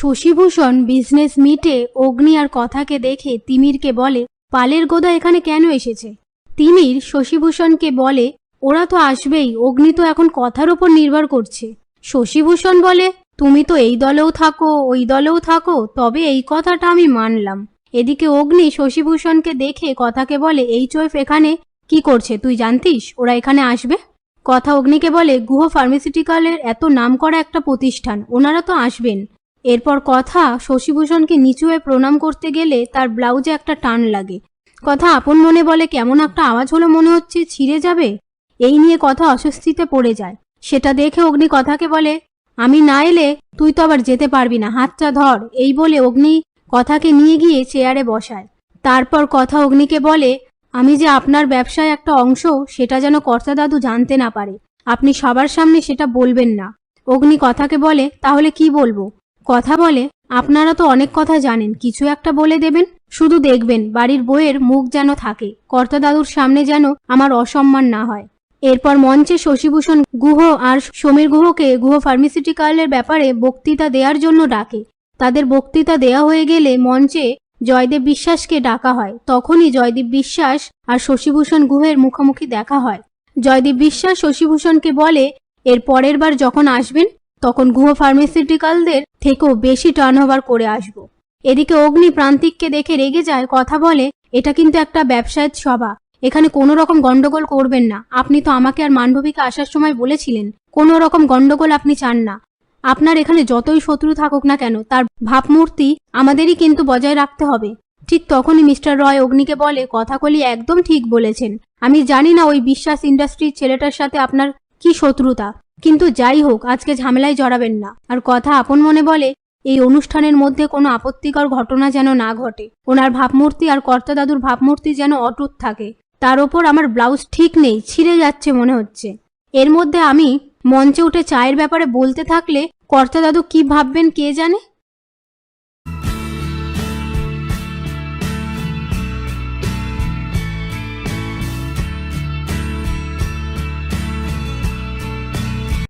Shashibhushan business মিটে অগ্নি আর কথাকে দেখে তিমিরকে বলে, পালের গোদা এখানে কেন এসেছে? তিমির শশীভূষণকে বলে, ওরা তো আসবেই, অগ্নি তো এখন কথার উপর নির্ভর করছে। শশীভূষণ বলে, তুমি তো এই দলেও থাকো ওই দলেও থাকো, তবে এই কথাটা আমি মানলাম। এদিকে অগ্নি শশীভূষণকে দেখে কথাকে বলে, এই চৈফ এখানে কি করছে তুই জানতিস ওরা এখানে আসবে? কথা অগ্নিকে বলে, গুহ ফার্মাসিউটিক্যালের এত নামকরা একটা প্রতিষ্ঠান, ওনারা তো আসবেন। এরপর কথা শশীভূষণকে নিচু হয়ে প্রণাম করতে গেলে তার ব্লাউজে একটা টান লাগে। কথা আপন মনে বলে, কেমন একটা আওয়াজ হলো, মনে হচ্ছে ছিঁড়ে যাবে। এই নিয়ে কথা অস্বস্তিতে পড়ে যায়। সেটা দেখে অগ্নি কথাকে বলে, আমি না এলে তুই তো আবার যেতে পারবি না, হাতটা ধর। এই বলে অগ্নি কথাকে নিয়ে গিয়ে চেয়ারে বসায়। তারপর কথা অগ্নিকে বলে, আমি যে আপনার ব্যবসায় একটা অংশ, সেটা যেন কর্তা দাদু জানতে না পারে। আপনি সবার সামনে সেটা বলবেন না। অগ্নি কথাকে বলে, তাহলে কি বলবো? কথা বলে, আপনারা তো অনেক কথা জানেন, কিছু একটা বলে দেবেন। শুধু দেখবেন বাড়ির বউয়ের মুখ যেন থাকে, কর্তা দাদুর সামনে যেন আমার অসম্মান না হয়। এরপর মঞ্চে শশীভূষণ গুহ আর সমীর গুহকে গুহ ফার্মাসিউটিক্যালের ব্যাপারে বক্তৃতা দেওয়ার জন্য ডাকে। তাদের বক্তৃতা দেয়া হয়ে গেলে মঞ্চে জয়দেব বিশ্বাসকে ডাকা হয়। তখনই জয়দেব বিশ্বাস আর শশীভূষণ গুহের মুখোমুখি দেখা হয়। জয়দেব বিশ্বাস শশীভূষণকে বলে, এর পরের বার যখন আসবেন তখন গুহ ফার্মাসিউটিক্যালদের থেকেও বেশি টার্নওভার করে আসব। এদিকে অগ্নি প্রান্তিককে দেখে রেগে যায়। কথা বলে, এটা কিন্তু একটা ব্যবসায়ের সভা, এখানে কোনো রকম গন্ডগোল করবেন না। আপনি তো আমাকে আর মান্ডবীকে আসার সময় বলেছিলেন কোনো রকম গন্ডগোল আপনি চান না। আপনার এখানে যতই শত্রু থাকুক না কেন, তার ভাবমূর্তি আমাদেরই কিন্তু বজায় রাখতে হবে। ঠিক তখনই মিস্টার রয় অগ্নিকে বলে, কথাকলি একদম ঠিক বলেছেন। আমি জানি না ওই বিশ্বাস ইন্ডাস্ট্রির ছেলেটার সাথে আপনার কি শত্রুতা, কিন্তু যাই হোক আজকে ঝামেলায় জড়াবেন না। আর কথা আপন মনে বলে, এই অনুষ্ঠানের মধ্যে কোনো আপত্তিকর ঘটনা যেন না ঘটে। ওনার ভাবমূর্তি আর কর্তা দাদুর ভাবমূর্তি যেন অটুট থাকে। তার ওপর আমার ব্লাউজ ঠিক নেই, ছিঁড়ে যাচ্ছে মনে হচ্ছে। এর মধ্যে আমি মঞ্চে উঠে চায়ের ব্যাপারে বলতে থাকলে কর্তা দাদু কি ভাববেন কে জানে।